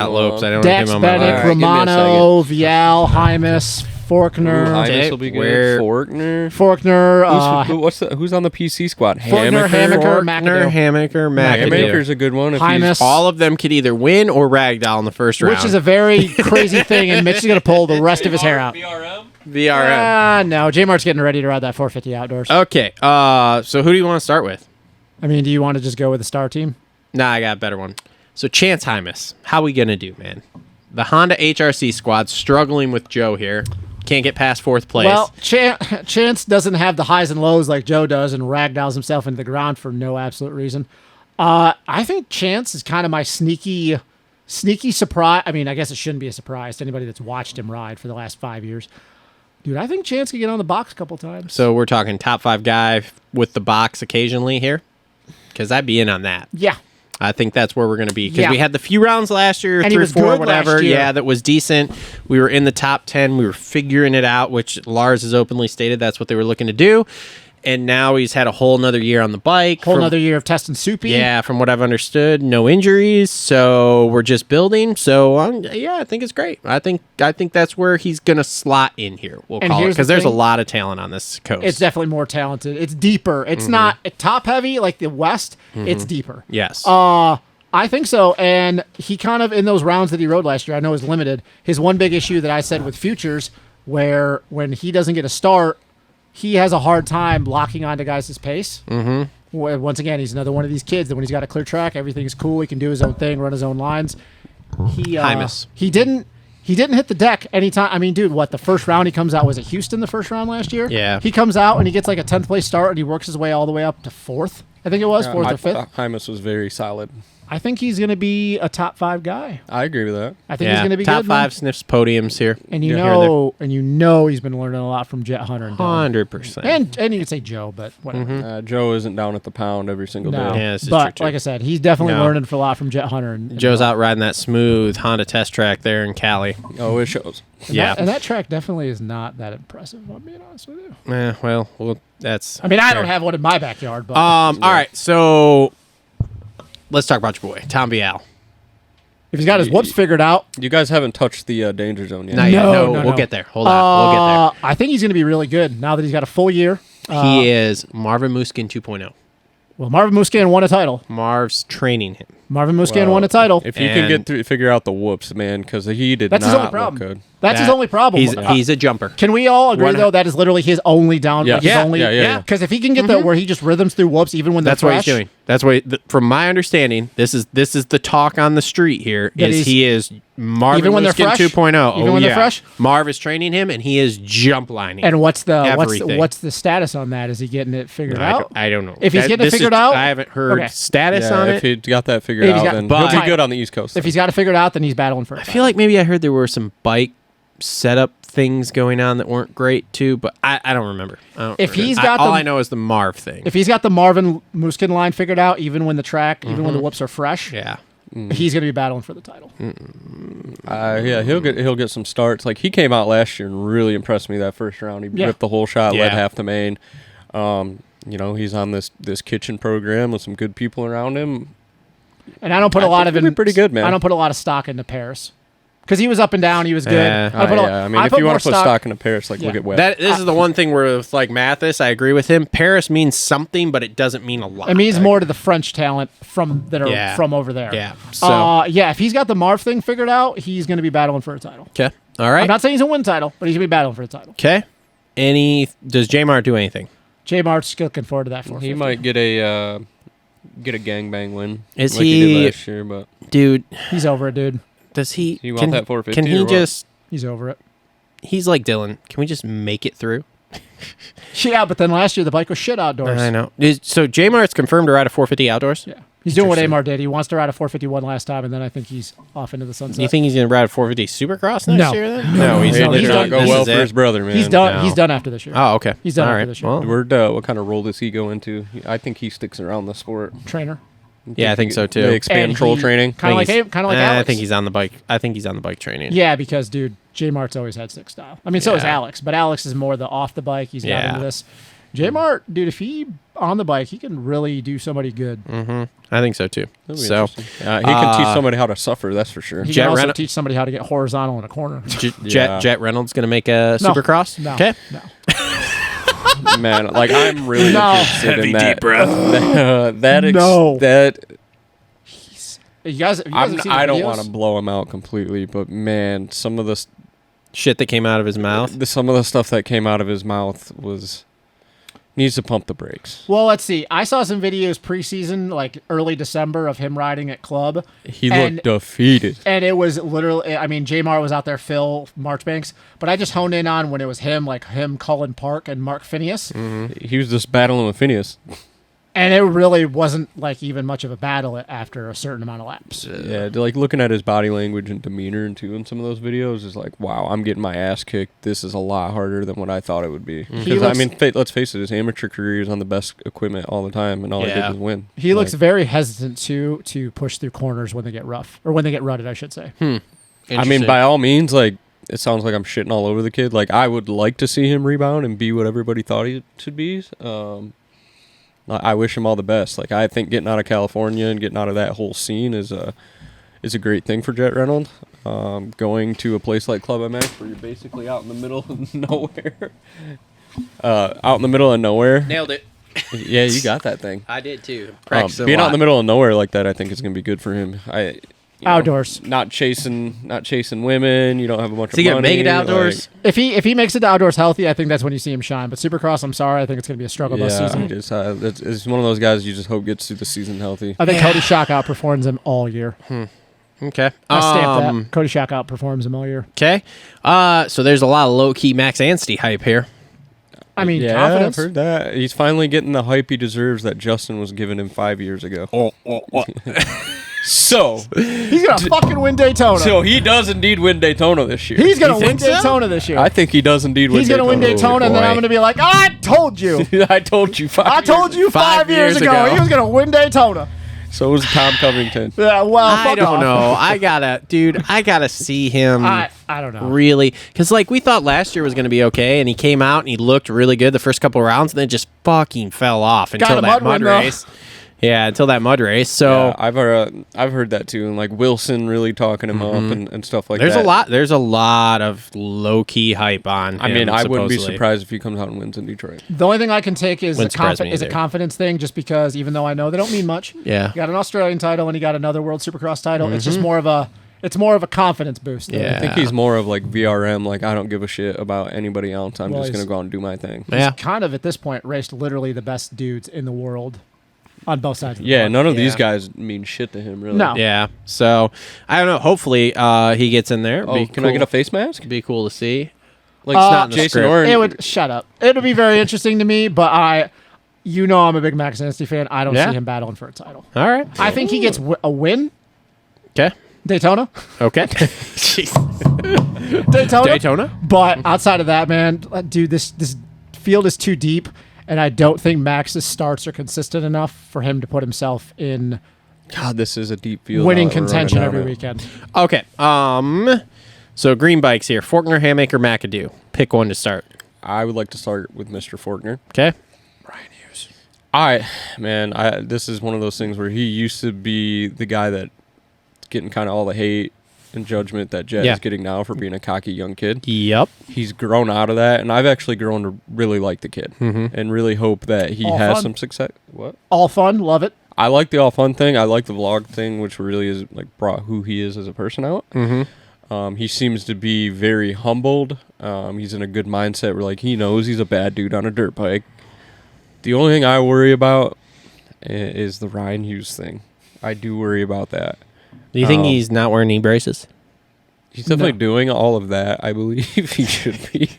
Lopes. I don't Dax, have him on my Bennett, list. Romano, Vialle, Hymas, Forkner. Hymas will be good. Forkner. Who's on the PC squad? Forkner, Hammaker, McAdoo. Hammaker, Haymaker's a good one. Hymas. All of them could either win or ragdoll in the first round. Which is a very crazy thing, and Mitch is going to pull the rest of his hair out. VRM. No, J-Mart's getting ready to ride that 450 outdoors. Okay, so who do you want to start with? I mean, do you want to just go with the star team? Nah, I got a better one. So Chance Hymas, how we going to do, man? The Honda HRC squad's struggling with Joe here. Can't get past fourth place. Well, Chance doesn't have the highs and lows like Joe does and ragdolls himself into the ground for no absolute reason. I think Chance is kind of my sneaky surprise. I mean, I guess it shouldn't be a surprise to anybody that's watched him ride for the last 5 years. Dude, I think Chance could get on the box a couple times. So we're talking top 5 guy with the box occasionally here? Because I'd be in on that. Yeah. I think that's where we're going to be. Because we had the few rounds last year, and 3 or 4, whatever. Yeah, that was decent. We were in the top 10. We were figuring it out, which Lars has openly stated that's what they were looking to do. And now he's had a whole nother year on the bike. Whole nother year of testing soupy. Yeah, from what I've understood, no injuries. So we're just building. So I think it's great. I think that's where he's gonna slot in here. We'll call it because there's a lot of talent on this coast. It's definitely more talented. It's deeper. It's not top heavy like the West. It's deeper. Yes. I think so. And he kind of in those rounds that he rode last year, I know is limited. His one big issue that I said with Futures, where when he doesn't get a start, he has a hard time locking onto guys' pace. Mm-hmm. Once again, he's another one of these kids that when he's got a clear track, everything is cool. He can do his own thing, run his own lines. Hymas. He didn't hit the deck anytime. I mean, dude, the first round he comes out, was it Houston the first round last year? Yeah. He comes out and he gets like a 10th place start and he works his way all the way up to 4th. I think it was 4th or 5th. Hymas was very solid. I think he's going to be a top 5 guy. I agree with that. I think he's going to be top good, 5 man. sniffs podiums here. And you know he's been learning a lot from Jet Hunter and Dylan. 100%. And you could say Joe, but whatever. Joe isn't down at the pound every single No. day. Yeah, this is but true, like I said, he's definitely learning a lot from Jet Hunter. And Joe's out riding that smooth Honda test track there in Cali. Oh, it shows. And that track definitely is not that impressive, I'm being honest with you. Well, that's... I mean, I don't have one in my backyard, but... All right, so... Let's talk about your boy, Tom Vialle. If he's got his whoops figured out... You guys haven't touched the danger zone yet. No, we'll get there. Hold on, we'll get there. I think he's going to be really good now that he's got a full year. He is Marvin Musquin 2.0. Well, Marvin Musquin won a title. Marv's training him. Marvin Musquin won a title. If you can figure out the whoops, man, because he did not his only look problem. good. That's his only problem. He's a jumper. Can we all agree, though, that is literally his only down? Yeah. Like his only, Because if he can get that where he just rhythms through whoops, even when they're That's what he's doing. That's what, from my understanding, this is the talk on the street here. He is Marvin even when they're Musquin fresh? 2.0. Even when they're fresh? Marv is training him, and he is jump lining. And what's everything. what's the status on that? Is he getting it figured out? I don't know. If he's getting it figured out, I haven't heard status on If it. he got that figured out, then he'll be good on the East Coast. If he's got it figured out, then he's battling for it. I feel like maybe I heard there were some bike setup things going on that weren't great too, but I don't remember. All I know is the Marv thing. If he's got the Marvin Musquin line figured out, even when the whoops are fresh, he's going to be battling for the title. He'll get some starts. Like he came out last year and really impressed me that first round. He ripped the whole shot, led half the main. He's on this kitchen program with some good people around him. And I don't put pretty good, man. I don't put a lot of stock into Paris. Because he was up and down, he was good. I mean, if you want to put stock into Paris, look at Webb. This is the one thing where with Mathis, I agree with him. Paris means something, but it doesn't mean a lot. It means more to the French talent from over there. Yeah. So if he's got the Marv thing figured out, he's going to be battling for a title. Okay. All right. I'm not saying he's going to win the title, but he's going to be battling for the title. Okay. Does J-Mart do anything? J-Mart's looking forward to that. He might get a gangbang win. Is like he did last year, but dude, he's over it, dude. Does he? You want that 450? Can he just? He's over it. He's like Dylan. Can we just make it through? Yeah, but then last year the bike was shit outdoors. I know. So J-Mart's confirmed to ride a 450 outdoors? Yeah. He's doing what Amar did. He wants to ride a 451 last time, and then I think he's off into the sunset. You think he's going to ride a 450 Supercross next year then? No, he's not go well for his brother, man. He's done. No. He's done after this year. Oh, okay. He's done after this year. Well, what kind of role does he go into? I think he sticks around the sport. Trainer. Yeah, I think so too. They expand troll training. Kind of like Alex. I think he's on the bike. I think he's on the bike training. Yeah, because dude, J-Mart's always had stick style. I mean, so is Alex, but Alex is more the off the bike. He's got into this. J-Mart, dude, if he on the bike, he can really do somebody good. Mm-hmm. I think so too. So he can teach somebody how to suffer. That's for sure. He can also teach somebody how to get horizontal in a corner. Jet Reynolds going to make a Supercross? No. Okay. No. Man, like I'm really interested in that. Deep breath. You guys have seen I don't videos? want to blow him out completely, but man, some of the shit that came out of his mouth. Some of the stuff that came out of his mouth needs to pump the brakes. Well, let's see. I saw some videos preseason, like early December, of him riding at Club. He looked defeated. And it was literally, I mean, J-Mart was out there, Phil Marchbanks, but I just honed in on when it was him, Cullen Park, and Mark Phineas. Mm-hmm. He was just battling with Phineas. And it really wasn't like even much of a battle after a certain amount of laps. Yeah, like looking at his body language and demeanor and too in some of those videos is like, wow, I'm getting my ass kicked. This is a lot harder than what I thought it would be. Because I mean, let's face it, his amateur career is on the best equipment all the time, and all he did was win. He looks very hesitant to push through corners when they get rough, or when they get rutted, I should say. I mean, by all means, like it sounds like I'm shitting all over the kid. Like I would like to see him rebound and be what everybody thought he should be. I wish him all the best. Like I think getting out of California and getting out of that whole scene is a great thing for Jet Reynolds. Going to a place like Club MX where you're basically out in the middle of nowhere. Out in the middle of nowhere. Nailed it. Yeah, you got that thing. I did too. Being out in the middle of nowhere like that, I think is going to be good for him. Outdoors, not chasing women. You don't have a bunch of money. Is he gonna make it outdoors? If he makes it to outdoors healthy, I think that's when you see him shine. But Supercross, I'm sorry, I think it's gonna be a struggle bus season. It's one of those guys you just hope gets through the season healthy. I think Cody Shock outperforms him all year. Okay, I stamp that. Cody Shock outperforms him all year. Okay, so there's a lot of low key Max Anstie hype here. I mean, yeah, confidence. I've heard that. He's finally getting the hype he deserves that Justin was giving him 5 years ago. So he's gonna fucking win Daytona. So he does indeed win Daytona this year. He's gonna win Daytona this year. I think he does indeed win. He's gonna win Daytona, and then I'm gonna be like, I told you. I told you 5 years ago. He was gonna win Daytona. So was Tom Covington. Yeah, well, I don't know. I gotta see him. I don't know. Really, because like we thought last year was gonna be okay, and he came out and he looked really good the first couple of rounds, and then just fucking fell off until that mud race. Yeah, until that mud race. So yeah, I've heard that too, and like Wilson really talking him up and stuff like that. There's a lot of low key hype on him. I mean, I wouldn't be surprised if he comes out and wins in Detroit. The only thing I can take is a confidence thing, just because even though I know they don't mean much. Yeah, he got an Australian title and he got another World Supercross title. It's just more of a confidence boost. Yeah. I think he's more of like VRM, like I don't give a shit about anybody else. I'm just going to go out and do my thing. He's kind of, at this point, raced literally the best dudes in the world on both sides of the none of these guys mean shit to him, really. No. Yeah. So, I don't know. Hopefully, he gets in there. Oh, can I get a face mask? Be cool to see. Like, it's not Jason Oren. Shut up. It would be very interesting to me, but I'm a big Max Anstie fan. I don't see him battling for a title. All right. I think he gets a win. Okay. Daytona. Okay. Daytona. But outside of that, man, dude, this field is too deep. And I don't think Max's starts are consistent enough for him to put himself in. God, this is a deep field. Winning contention every weekend. Okay. So green bikes here: Forkner, Hammaker, McAdoo. Pick one to start. I would like to start with Mr. Forkner. Okay. Ryan Hughes. This is one of those things where he used to be the guy that's getting kind of all the hate and judgment that Jet is getting now for being a cocky young kid. Yep. He's grown out of that, and I've actually grown to really like the kid and really hope that he has some success. What? All fun, love it. I like the all fun thing. I like the vlog thing, which really is like brought who he is as a person out. He seems to be very humbled. He's in a good mindset where like he knows he's a bad dude on a dirt bike. The only thing I worry about is the Ryan Hughes thing. I do worry about that. Do you think he's not wearing knee braces? He's definitely doing all of that. I believe he should be.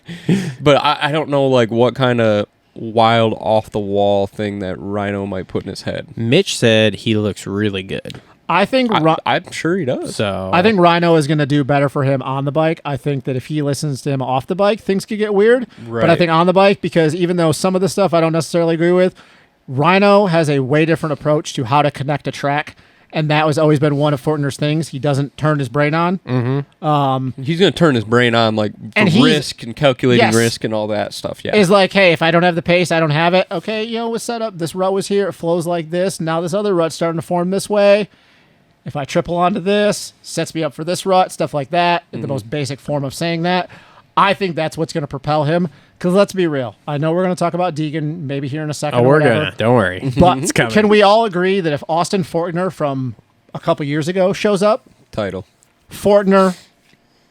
But I don't know like what kind of wild off-the-wall thing that Rhino might put in his head. Mitch said he looks really good. I think I'm sure he does. So I think Rhino is going to do better for him on the bike. I think that if he listens to him off the bike, things could get weird. Right. But I think on the bike, because even though some of the stuff I don't necessarily agree with, Rhino has a way different approach to how to connect a track. and that was always been one of Forkner's things. He doesn't turn his brain on. He's going to turn his brain on, like, for risk and calculating risk and all that stuff, yeah. Is like, hey, if I don't have the pace, I don't have it. Okay, we're set up. This rut was here. It flows like this. Now this other rut's starting to form this way. If I triple onto this, sets me up for this rut, stuff like that. The most basic form of saying that. I think that's what's going to propel him. Because let's be real. I know we're going to talk about Deegan maybe here in a second. Oh, we're going to. Don't worry. But can we all agree that if Austin Forkner from a couple years ago shows up, title, Forkner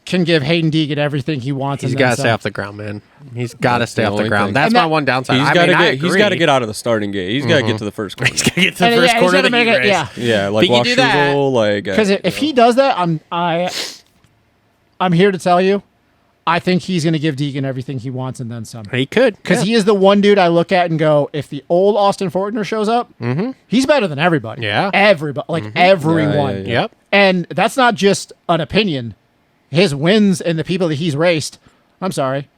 can give Hayden Deegan everything he wants. He's got to stay off the ground, man. He's got to stay off the ground. That's my one downside. He's got to get out of the starting gate. He's got to get to the first corner. He's got to get to the first corner of the heat race. Yeah, like Washougal, like... Because if he does that, I'm here to tell you, I think he's going to give Deegan everything he wants and then some. He could. Because he is the one dude I look at and go, if the old Austin Forkner shows up, he's better than everybody. Yeah. Everybody. Like everyone. Yeah. Yep. And that's not just an opinion. His wins and the people that he's raced. I'm sorry.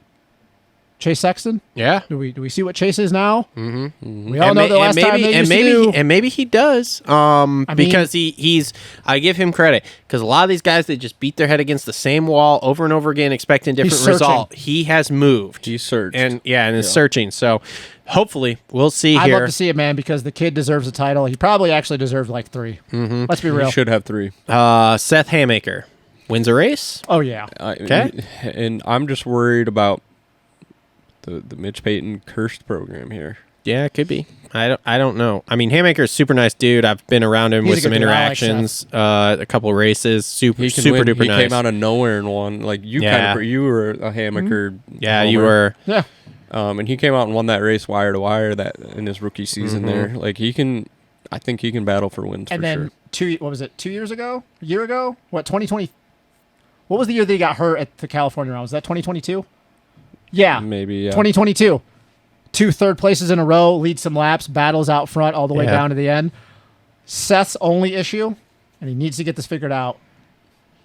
Chase Sexton? Yeah. Do we see what Chase is now? We all know the last time they used to do. And maybe he does. Because he's I give him credit. Because a lot of these guys, they just beat their head against the same wall over and over again, expecting different result. He has moved. He's searched. And is searching. So hopefully we'll see I'd here. love to see it, man, because the kid deserves a title. He probably actually deserves like 3. Let's be real. He should have 3. Seth Hammaker wins a race. Oh, yeah. Okay. And I'm just worried about the Mitch Payton cursed program here. Yeah, it could be. I don't know. I mean, Haymaker's a super nice dude. I've been around him with some interactions, a couple of races. Super duper nice. He came out of nowhere and won. Like you were a Hammaker. Yeah, you were. Yeah. And he came out and won that race wire to wire that in his rookie season there. Like I think he can battle for wins. And for then sure. 2 years ago? A year ago? What, 2020? What was the year that he got hurt at the California round? Was that 2022? Yeah. Maybe, yeah. 2022. 2 third places in a row, leads some laps, battles out front all the way down to the end. Seth's only issue, and he needs to get this figured out,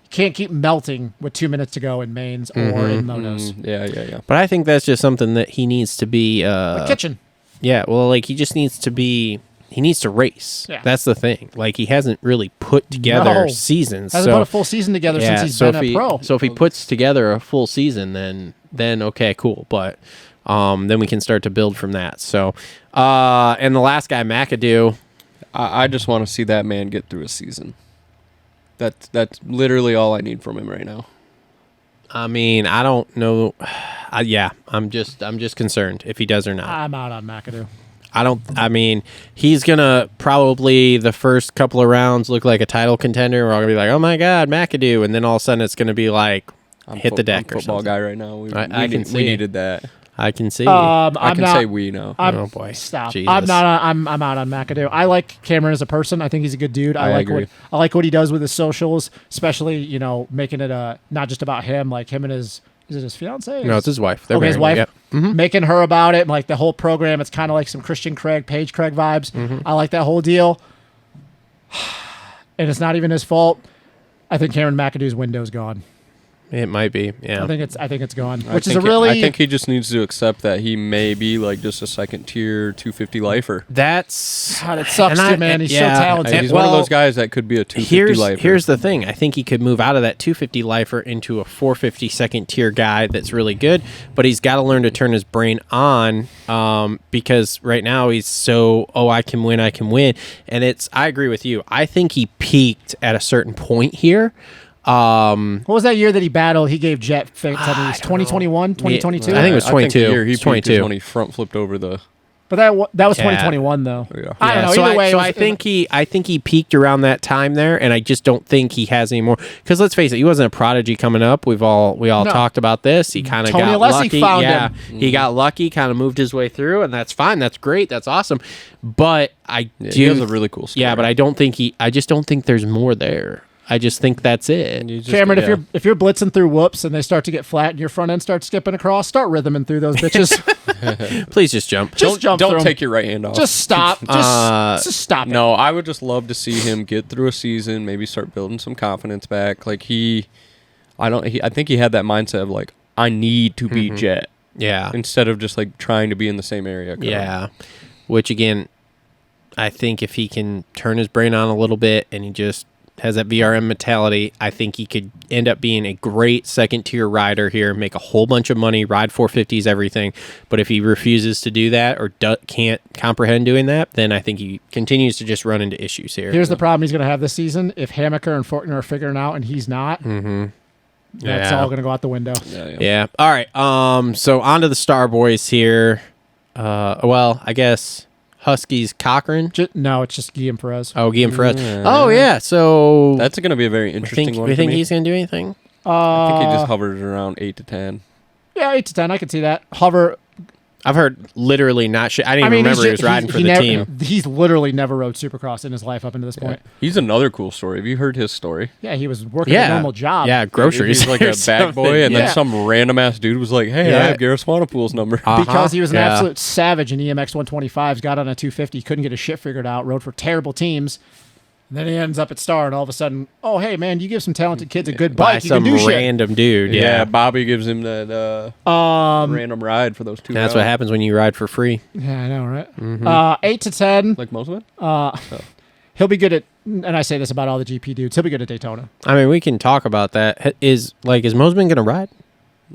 he can't keep melting with 2 minutes to go in mains or in motos. Yeah. But I think that's just something that he needs to be... the kitchen. Yeah, well, like, he just needs to be... He needs to race. Yeah. That's the thing. Like, he hasn't really put together seasons. Hasn't put a full season together since he's been a pro. So if he puts together a full season, then okay, cool. But then we can start to build from that. So, and the last guy, McAdoo. I just want to see that man get through a season. That's literally all I need from him right now. I mean, I don't know. I'm just concerned if he does or not. I'm out on McAdoo. I mean, he's going to probably the first couple of rounds look like a title contender. We're all going to be like, oh my God, McAdoo. And then all of a sudden it's going to be like, hit the deck or something. Football guy right now. I can see. We needed that. I can see. I can say we know. Oh boy, stop! Jesus. I'm out on McAdoo. I like Cameron as a person. I think he's a good dude. I like what he does with his socials, especially making it not just about him. Like him and his fiance? No, it's his wife. They're his wife. Yep. Making her about it, and like the whole program. It's kind of like some Christian Craig, Paige Craig vibes. I like that whole deal. And it's not even his fault. I think Cameron McAdoo's window's gone. It might be, yeah. I think it's gone. I think he just needs to accept that he may be like just a second tier 250 lifer. That's God, it sucks too, man. He's so talented. He's one of those guys that could be a 250 lifer. Here's the thing. I think he could move out of that 250 lifer into a 450 second tier guy that's really good, but he's got to learn to turn his brain on because right now he's so, I can win. And I agree with you. I think he peaked at a certain point here. What was that year that he battled? He gave Jet fits. 2021, 2022. I think it was 22. He 22 when he front flipped over the. But that was 2021 though. Yeah. I don't know. So either way, I think he peaked around that time there, and I just don't think he has any more. Because let's face it, he wasn't a prodigy coming up. We all talked about this. He kind of got lucky. Found him. He got lucky, kind of moved his way through, and that's fine. That's great. That's awesome. But he has a really cool story. Yeah, but I just don't think there's more there. I just think that's it. Cameron, if you're blitzing through whoops and they start to get flat and your front end starts skipping across, start rhythming through those bitches. Please just jump. Don't take your right hand off. Just stop. Just stop it. No, I would just love to see him get through a season, maybe start building some confidence back. Like I think he had that mindset of like, I need to beat Jet. Yeah. Instead of just like trying to be in the same area. Yeah. Which again, I think if he can turn his brain on a little bit and he just has that VRM mentality, I think he could end up being a great second-tier rider here, make a whole bunch of money, ride 450s, everything. But if he refuses to do that or can't comprehend doing that, then I think he continues to just run into issues here. Here's the problem he's going to have this season. If Hammaker and Forkner are figuring out and he's not, that's all going to go out the window. Yeah. All right. So on to the Star Boys here. Well, I guess Husky's Cochran. No, it's just Guillaume Perez. Oh, Guillaume Perez. Oh, yeah. So that's going to be a very interesting one. You think he's going to do anything? I think he just hovers around 8 to 10. Yeah, 8 to 10. I could see that. Hover. I've heard literally not shit. I didn't even remember he was riding for the team. He's literally never rode Supercross in his life up into this point. He's another cool story. Have you heard his story? Yeah, he was working a normal job. Yeah, groceries. He's like a bag boy, and then some random ass dude was like, "Hey, I have Gareth Swanepoel's number." Because he was an absolute savage in EMX 125s, got on a 250, couldn't get his shit figured out, rode for terrible teams. And then he ends up at Star, and all of a sudden, oh, hey, man, you give some talented kids a good bike, you can do shit. Some random dude, yeah. Bobby gives him that random ride for those 2 That's what happens when you ride for free. Yeah, I know, right? 8 to 10. Like Moseman? He'll be good at, and I say this about all the GP dudes, he'll be good at Daytona. I mean, we can talk about that. Is Moseman going to ride?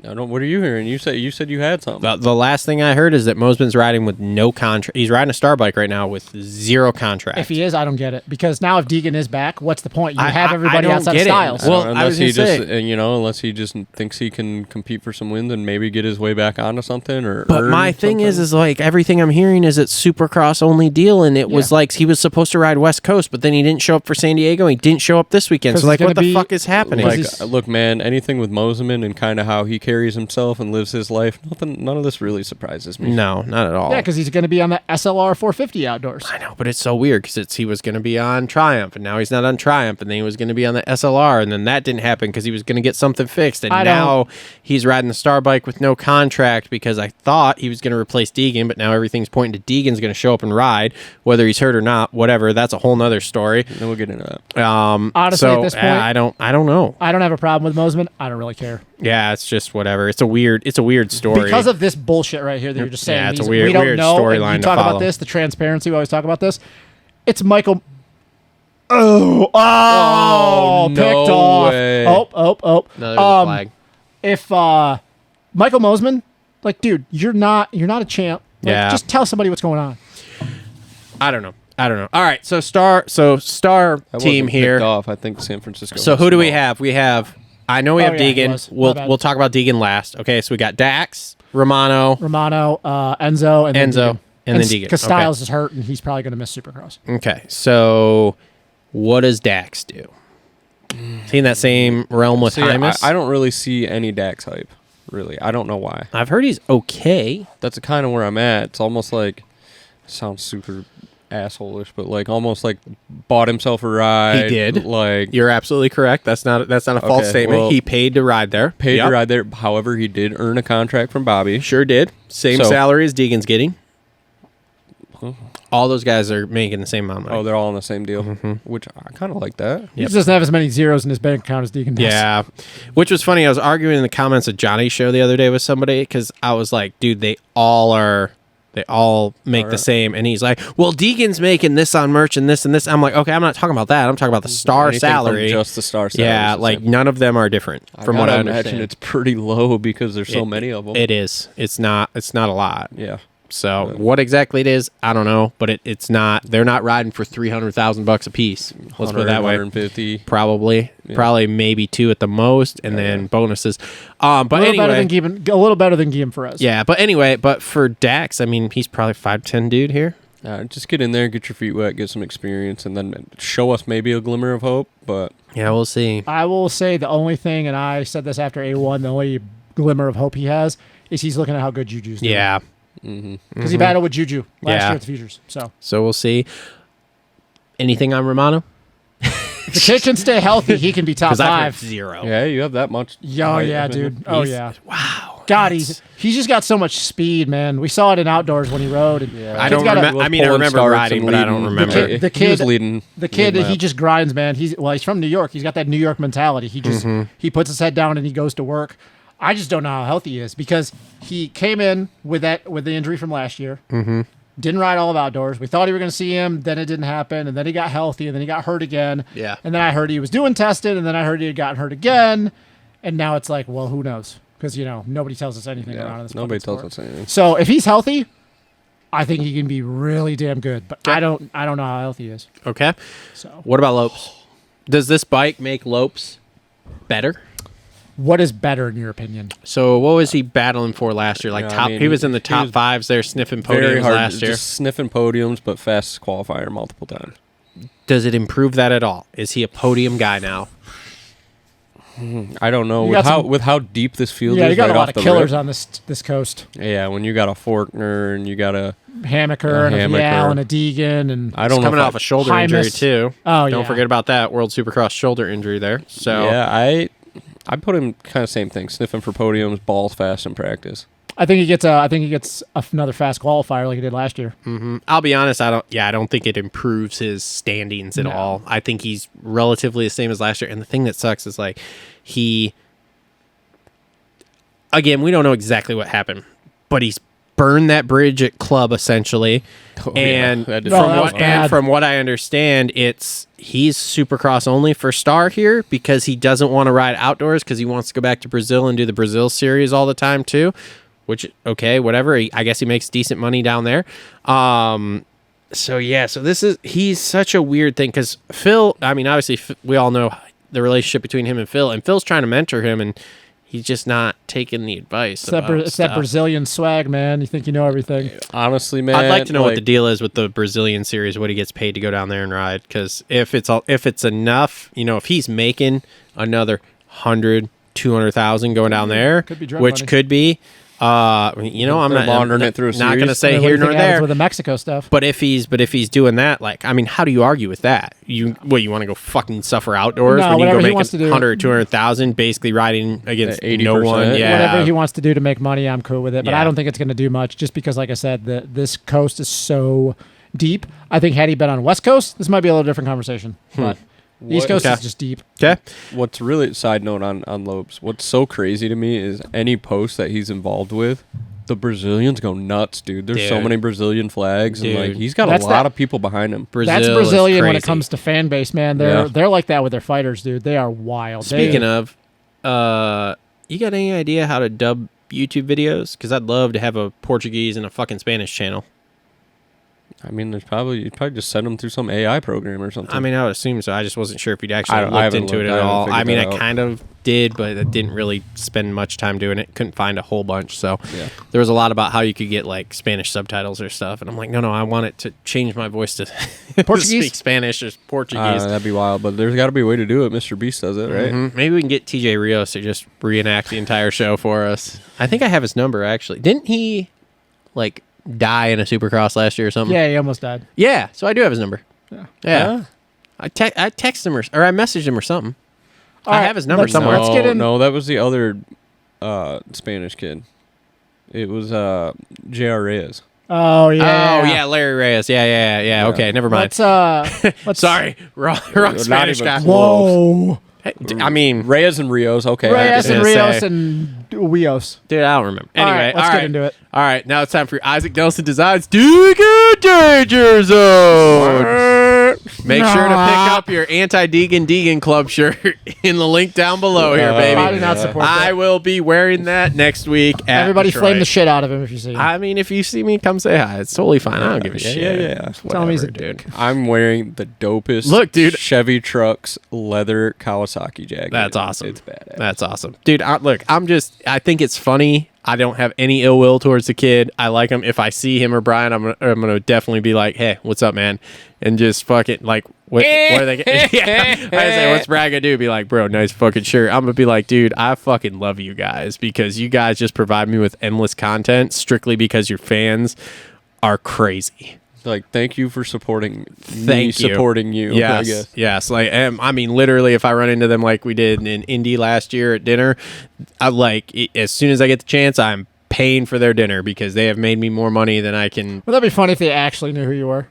What are you hearing? You said you had something. The last thing I heard is that Moseman's riding with no contract. He's riding a Star bike right now with 0 contract. If he is, I don't get it. Because now if Deegan is back, what's the point? You have everybody outside of Styles. Well, unless he just unless he just thinks he can compete for some wins and maybe get his way back onto something But my thing is like everything I'm hearing is it's Supercross only deal, and it was like he was supposed to ride West Coast, but then he didn't show up for San Diego. He didn't show up this weekend. So like, what the fuck is happening? Like, look, man, anything with Moseman and kind of how he carries himself and lives his life, none of this really surprises me. No, not at all. Yeah, because he's going to be on the SLR 450 outdoors. I know, but it's so weird because he was going to be on Triumph, and now he's not on Triumph, and then he was going to be on the SLR, and then that didn't happen because he was going to get something fixed, and now he's riding the Star bike with no contract because I thought he was going to replace Deegan, but now everything's pointing to Deegan's going to show up and ride, whether he's hurt or not, whatever. That's a whole nother story. And we'll get into that. Honestly, at this point, I don't know. I don't have a problem with Moseman. I don't really care. Yeah, it's just whatever. It's a weird story. Because of this bullshit right here that you're just saying. Yeah, it's a weird storyline to talk follow. about this, the transparency, we always talk about this. It's Michael. Oh, no picked off. way. Oh. Another flag. If Michael Moseman, like, dude, you're not a champ. Like, Yeah. Just tell somebody what's going on. I don't know. All right, so Star team here. Off. I think San Francisco. So who do we have? We have. I know we have Deegan. My bad. We'll talk about Deegan last. Okay, so we got Dax, Romano, Enzo, and then Deegan. And then Deegan. Because Styles is hurt, and he's probably going to miss Supercross. Okay, so what does Dax do? Is he in that same realm with Hymas? I don't really see any Dax hype. Really, I don't know why. I've heard he's okay. That's kind of where I'm at. It's almost like sounds super asshole-ish, but like almost like bought himself a ride. He did. Like, you're absolutely correct. That's not a false statement. Well, he paid to ride there. To ride there. However, he did earn a contract from Bobby. Sure did. Same salary as Deegan's getting. All those guys are making the same amount of money. Oh, they're all on the same deal, which I kind of like that. He doesn't have as many zeros in his bank account as Deegan does. Yeah, which was funny. I was arguing in the comments of Johnny's show the other day with somebody because I was like, dude, they all make the same. And he's like, well, Deegan's making this on merch and this and this. I'm like, okay, I'm not talking about that. I'm talking about the Star salary. Just the Star salary. Yeah, like none of them are different from what I imagine. It's pretty low because there's so many of them. It is. It's not a lot. Yeah. So what exactly it is, I don't know, but it's not. They're not riding for $300,000 a piece. Let's put it that way. 150. Probably maybe 2 at the most, and then bonuses. But a little better than Guillaume Perez. Yeah, but anyway, for Dax, I mean, he's probably 5'10" dude here. Just get in there, get your feet wet, get some experience, and then show us maybe a glimmer of hope. But yeah, we'll see. I will say the only thing, and I said this after A1, the only glimmer of hope he has is he's looking at how good Juju's doing. Yeah. Because he battled with Juju last year at the Futures. So we'll see. Anything on Romano? If the kid can stay healthy, he can be top 5. 0. Yeah, you have that much. Oh, yeah, dude. Oh, yeah. Wow. God, he's just got so much speed, man. We saw it in outdoors when he rode. And I don't remember. I remember riding, but I don't remember. The kid was leading. The kid, he just grinds, man. He's from New York. He's got that New York mentality. He just he puts his head down and he goes to work. I just don't know how healthy he is because he came in with the injury from last year. Didn't ride all of outdoors. We thought we were going to see him. Then it didn't happen. And then he got healthy. And then he got hurt again. Yeah. And then I heard he was doing tested. And then I heard he had gotten hurt again. And now it's like, well, who knows? Because, nobody tells us anything around this. Nobody fucking tells sport. us anything. So if he's healthy, I think he can be really damn good. But I don't know how healthy he is. Okay. So What about Lopes? Does this bike make Lopes better? what is better in your opinion? So what was he battling for last year? Like he was in the top fives there, sniffing Very podiums hard, last year. just sniffing podiums, but fastest qualifier multiple times. Does it improve that at all? Is he a podium guy now? I don't know. You With how deep this field Yeah, is, you got right a lot off of the killers rip. on this coast. Yeah, when you got a Forkner and you got a Hammaker and a Hammaker. Vialle and a Deegan and I don't know Coming if off a shoulder injury Hymas. too. Oh, Don't yeah. forget about that World Supercross shoulder injury there. So yeah, I put him kind of same thing, sniffing for podiums, balls fast in practice. I think he gets another fast qualifier like he did last year. I'll be honest, I don't think it improves his standings at No. all. I think he's relatively the same as last year. And the thing that sucks is again, we don't know exactly what happened, but he's burned that bridge at club essentially. And that did No, sound that was fun. bad. from what I understand, he's Supercross only for Star here because he doesn't want to ride outdoors because he wants to go back to Brazil and do the Brazil series all the time too. Which, okay, whatever. I guess he makes decent money down there. So he's such a weird thing because Phil, I mean, obviously we all know the relationship between him and Phil's trying to mentor him and he's just not taking the advice. It's that Brazilian swag, man. You think you know everything. Honestly, man, I'd like to know what the deal is with the Brazilian series, what he gets paid to go down there and ride. Because if it's enough, if he's making another 100, 200,000 going down there, Could be drug which money. could be, I'm They're monitoring it through a not going to series. say What do here you think nor happens there. with the Mexico stuff. But if he's doing that, how do you argue with that? You want to go fucking suffer outdoors No, when you whatever go he make wants to do. 100, 200,000, basically riding against 80%. no one? Yeah, Whatever he wants to do to make money, I'm cool with it. But Yeah. I don't think it's going to do much just because, like I said, this coast is so deep. I think had he been on West Coast, this might be a little different conversation. But the East Coast Okay. is just deep. Okay. What's really side note on Lopes? What's so crazy to me is any post that he's involved with, the Brazilians go nuts, dude. There's so Dude. many Brazilian flags, and Dude. he's got That's a lot that- of people behind him. Brazil That's is Brazilian when it crazy. comes to fan base, man. Yeah. They're like that with their fighters, dude. They are wild. Speaking of, you got any idea how to dub YouTube videos? Because I'd love to have a Portuguese and a fucking Spanish channel. I mean, you'd probably just send them through some AI program or something. I mean, I would assume so. I just wasn't sure if you'd actually I looked haven't into it looked. at I haven't all. I figured mean, that I out. kind of did, but I didn't really spend much time doing it. Couldn't find a whole bunch. So Yeah. there was a lot about how you could get Spanish subtitles or stuff. And I'm like, no, I want it to change my voice to Portuguese? speak Spanish or Portuguese. That'd be wild, but there's got to be a way to do it. Mr. Beast does it, right? Maybe we can get TJ Rios to just reenact the entire show for us. I think I have his number, actually. Didn't he, die in a Supercross last year or something? Yeah, he almost died. Yeah, so I do have his number. Yeah. Yeah. I text him or I messaged him or something. All I right, have his number let's- somewhere. Let's get in. No, that was the other Spanish kid. It was J.R. Reyes. Oh yeah. Oh, yeah, Larry Reyes. Yeah. Okay, never mind. Let's Sorry, wrong Spanish even guy. Whoa. Hey, I mean, Reyes and Rios. Okay, Reyes and gonna Rios say. and Wios. dude, I don't remember. All Anyway, right, let's get into it. All right, now it's time for Isaac Nelson Designs Deegan Danger Zone. Make sure to pick up your anti-Deegan Club shirt in the link down below here, baby. I do not support that. I will be wearing that next week. At Everybody Detroit. flame the shit out of him if you see him. I mean, if you see me, come say hi. It's totally fine. I don't give a shit. yeah. Tell him he's a Whatever, dick. I'm wearing the dopest Look, dude. Chevy Trucks leather Kawasaki jacket. That's awesome. It's badass. That's awesome. Dude, I think it's funny. I don't have any ill will towards the kid. I like him. If I see him or Brian, I'm gonna definitely be like, hey, what's up, man? And just fucking what are they yeah. I say, what's Brad gonna do? Be like, bro, nice fucking shirt. I'm gonna be like, dude, I fucking love you guys because you guys just provide me with endless content strictly because your fans are crazy. Thank you for supporting Thank you. supporting you. I guess. Yes. I mean, literally, if I run into them like we did in Indy last year at dinner, as soon as I get the chance, I'm paying for their dinner because they have made me more money than I can. Would that be funny if they actually knew who you were?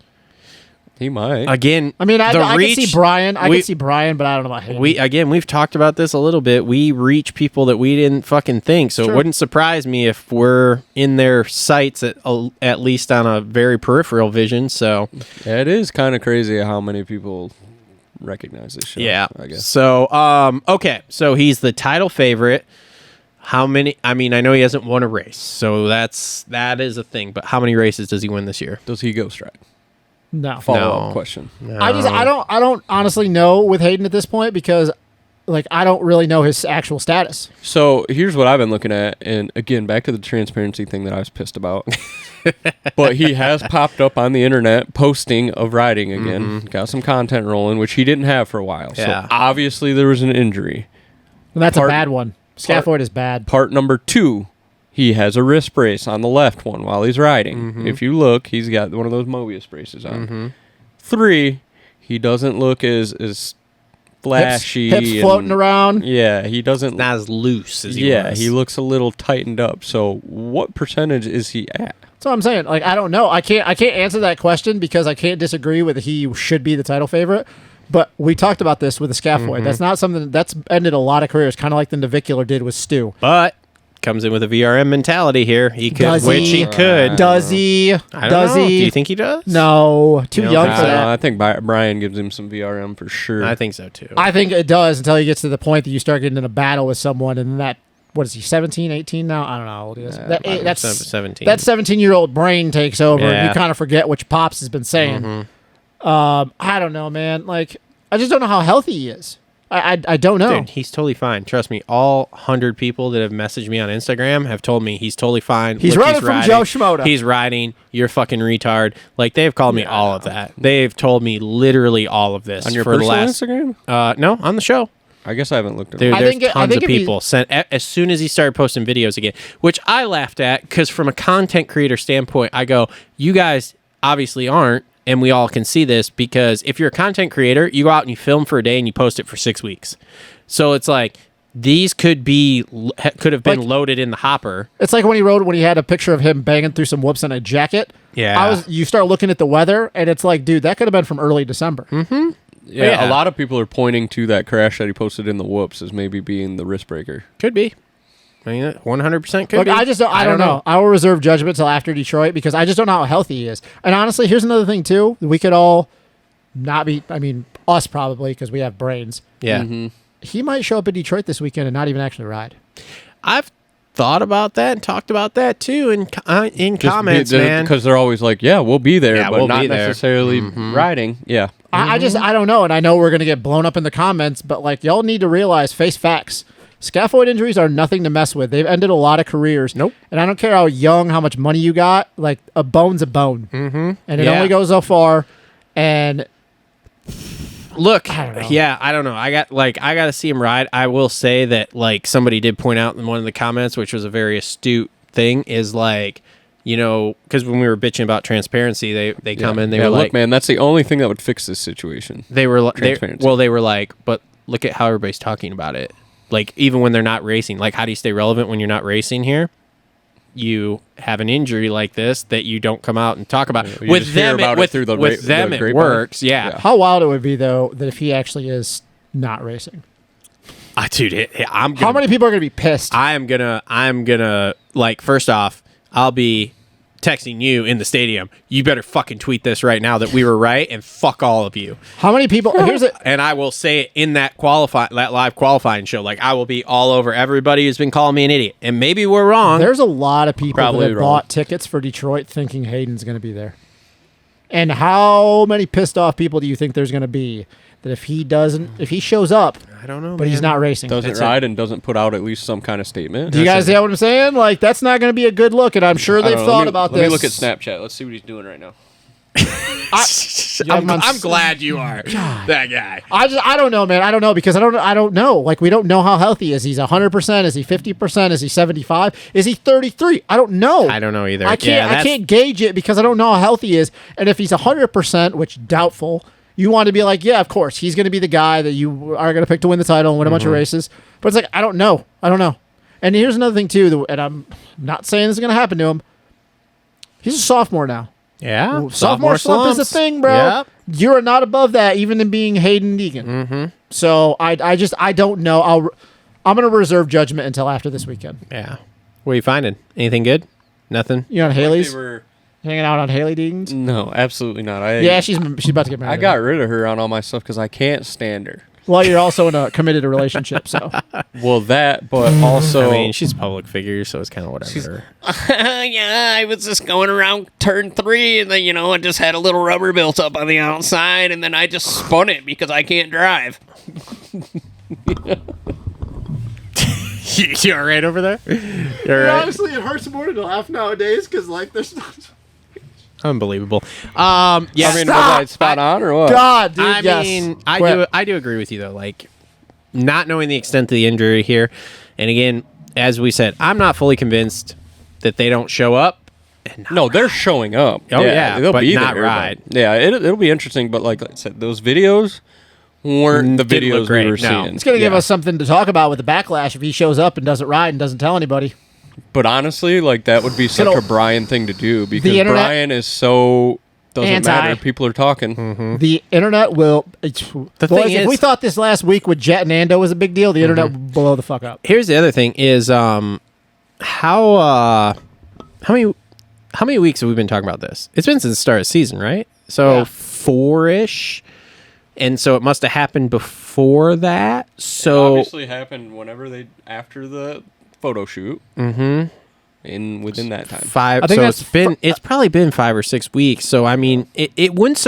He might. Again, I mean, I can reach, see Brian. I can see Brian, but I don't know about Hayden. We've talked about this a little bit. We reach people that we didn't fucking think, so it wouldn't surprise me if we're in their sights at least on a very peripheral vision. So yeah, it is kind of crazy how many people recognize this show. Yeah, I guess. So okay, so he's the title favorite. How many? I mean, I know he hasn't won a race, so that is a thing. But how many races does he win this year? Does he go stride? No. Follow-up question. No. I don't honestly know with Hayden at this point because, like, I don't really know his actual status. So here's what I've been looking at, and again, back to the transparency thing that I was pissed about. But he has popped up on the internet posting of riding again. Got some content rolling, which he didn't have for a while. Yeah. So obviously there was an injury. And that's a bad one. Scaphoid is bad. Part number 2, he has a wrist brace on the left one while he's riding. If you look, he's got one of those Mobius braces on. 3, he doesn't look as flashy. Hips floating around. Yeah, he doesn't. Not as loose as he was. He looks a little tightened up. So what percentage is he at? That's what I'm saying. Like, I don't know. I can't answer that question because I can't disagree with he should be the title favorite. But we talked about this with the Scaphoid. That's not something that's ended a lot of careers, kind of like the Navicular did with Stu. But comes in with a VRM mentality here. He could, Does which he could. Does he? I don't know. Do you think he does? No, too young for that. I think Brian gives him some VRM for sure. I think so too. I think it does until he gets to the point that you start getting in a battle with someone, and that, what is he, 17, 18 now? I don't know how old he is. That's 17. That 17-year-old brain takes over, and Yeah. you kind of forget what your pops has been saying. I don't know, man. Like, I just don't know how healthy he is. I don't know. Dude, he's totally fine. Trust me. All 100 people that have messaged me on Instagram have told me he's totally fine. He's running from Joe Schmoda. He's riding. You're fucking retard. Like, they've called me all of that. They've told me literally all of this on your for the personal last Instagram? No, on the show. I guess I haven't looked at Dude, it. there's tons of people sent as soon as he started posting videos again, which I laughed at because from a content creator standpoint, I go, you guys obviously aren't. And we all can see this because if you're a content creator, you go out and you film for a day and you post it for 6 weeks. So it's like these could have been loaded in the hopper. It's like when he had a picture of him banging through some whoops in a jacket. Yeah. You start looking at the weather, and it's like, dude, that could have been from early December. Yeah, a lot of people are pointing to that crash that he posted in the whoops as maybe being the wrist breaker. Could be. I mean, 100% could Look, be. I don't know. I will reserve judgment till after Detroit because I just don't know how healthy he is. And honestly, here's another thing too. We could all not be. I mean, us probably because we have brains. Yeah. He might show up in Detroit this weekend and not even actually ride. I've thought about that and talked about that too in comments, man. Because they're always like, yeah, we'll be there, Yeah, but we'll not be there. necessarily riding. Yeah. I don't know. And I know we're going to get blown up in the comments, but like y'all need to realize, face facts. Scaphoid injuries are nothing to mess with. They've ended a lot of careers. Nope. And I don't care how young, how much money you got. Like, a bone's a bone. And it only goes so far. And look, I don't know. yeah, I don't know. I got to see him ride. I will say that like somebody did point out in one of the comments, which was a very astute thing, is like, you know, because when we were bitching about transparency, they come in, they were look, like, man, that's the only thing that would fix this situation. they were like, Transparency. they were like, but look at how everybody's talking about it. Like, even when they're not racing, like, how do you stay relevant when you're not racing here? You have an injury like this that you don't come out and talk about. You With just hear them, about it through the with them, the it grapevine. works. Yeah. how wild it would be, though, that if he actually is not racing. Dude, I'm How many people are going to be pissed? I'm gonna like, first off, I'll be texting you in the stadium. You better fucking tweet this right now that we were right, and fuck all of you. How many people? And I will say it in that live qualifying show. Like, I will be all over everybody who's been calling me an idiot. And maybe we're wrong. There's a lot of people Probably that have wrong. bought tickets for Detroit thinking Hayden's going to be there. And how many pissed off people do you think there's going to be that if he shows up, I don't know, but he's not racing? Doesn't ride and doesn't put out at least some kind of statement. Do you guys see what I'm saying? Like, that's not going to be a good look, and I'm sure they've thought about this. Let me look at Snapchat. Let's see what he's doing right now. I'm glad you are that guy. I don't know, man. I don't know because I don't know. Like, we don't know how healthy he is. He's 100%. Is he 50%? Is he 75? Is he 33? I don't know. I don't know either. I can't gauge it because I don't know how healthy he is. And if he's 100%, which doubtful, you want to be like, yeah, of course, he's going to be the guy that you are going to pick to win the title and win a bunch of races. But it's like, I don't know. And here's another thing too, and I'm not saying this is going to happen to him. He's a sophomore now. Yeah. Sophomore slump is a thing, bro. Yep. You're not above that, even in being Hayden Deegan. Mm-hmm. So I don't know. I'm going to reserve judgment until after this weekend. Yeah. What are you finding? Anything good? Nothing? You on Haley's? They were- Hanging out on Haley Deegan's? No, absolutely not. Yeah, she's about to get married. I got rid of her on all my stuff because I can't stand her. Well, you're also in a committed relationship, so. Well, that, but also... I mean, she's a public figure, so it's kind of whatever. Yeah, I was just going around turn 3, and then, I just had a little rubber built up on the outside, and then I just spun it because I can't drive. You all right over there? You're right. Honestly, it hurts more to laugh nowadays because, there's not. Unbelievable. Yeah. I mean, was I spot on or what? God, dude, I yes. mean, Quit. I do agree with you though. Like, not knowing the extent of the injury here, and again, as we said, I'm not fully convinced that they don't show up. And No, they're showing up. Oh, yeah, they'll but be not there, ride. but- Yeah, it'll be interesting. But like I said, those videos weren't the Didn't look videos great, we were no. seeing. It's going to give Yeah. us something to talk about with the backlash if he shows up and doesn't ride and doesn't tell anybody. But honestly, like that would be such It'll- a Brian thing to do because internet- Brian is so doesn't Anti. matter. People are talking. Mm-hmm. The internet will. Boys, thing if is- we thought this last week with Jet and Ando was a big deal, the internet will blow the fuck up. Here's the other thing: is how many weeks have we been talking about this? It's been since the start of the season, right? So Yeah. 4-ish, and so it must have happened before that. So Obviously happened whenever after the photo shoot. Within that time. 5. I think So that's it's probably been 5 or 6 weeks. So I mean, it wouldn't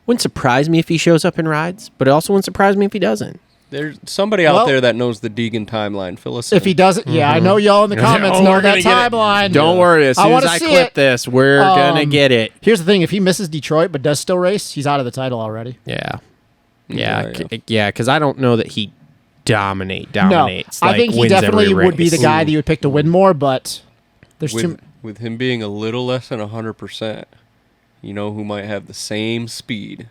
wouldn't surprise me if he shows up and rides, but it also wouldn't surprise me if he doesn't. There's somebody out Well- there that knows the Deegan timeline. Fill us in. If he doesn't, yeah, I know y'all in the comments Oh, know we're that gonna get it. timeline. Don't worry, as I soon as wanna I see clip it. this, we're gonna get it. Here's the thing: if he misses Detroit but does still race, he's out of the title already. Yeah, Yeah, yeah, because I don't know that he dominates. No, I think he wins every definitely would be the race. guy that you would pick to win more. But there's too. with him being a little less than 100%, you know who might have the same speed?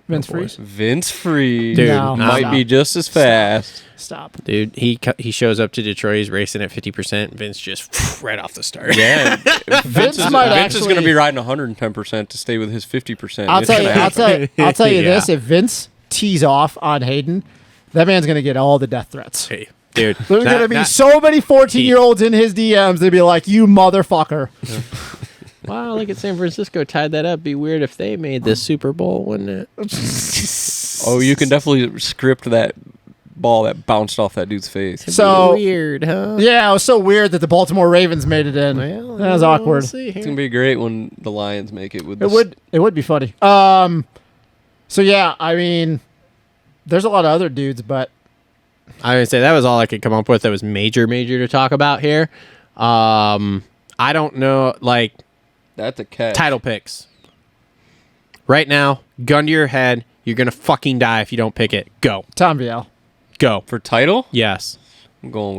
Vince Freeze. Vince Freeze Dude, No, might stop. be just as fast. Stop. Dude, he shows up to Detroit, he's racing at 50%. Vince just right off the start. Yeah, Vince is might going to actually be riding 110% to stay with his 50%. I'll It's tell you. gonna happen. I'll tell you Yeah. this: if Vince tees off on Hayden, that man's gonna get all the death threats. Hey, dude, There's gonna be so many 14-year-olds in his DMs. They'd be like, "You motherfucker." Wow, look at San Francisco tied that up. Be weird if they made this Super Bowl, wouldn't it? Oh, you can definitely script that ball that bounced off that dude's face. So weird, huh? yeah, it was so weird that the Baltimore Ravens made it in. Well, that was we'll awkward. see It's here. gonna be great when the Lions make it with. It would be funny. So yeah, I mean, there's a lot of other dudes, but I would say that was all I could come up with that was major to talk about here. I don't know, like That's a catch. title picks. Right now, gun to your head, you're gonna fucking die if you don't pick it. Go. Tom Vialle. Go. for title. Yes. I'm going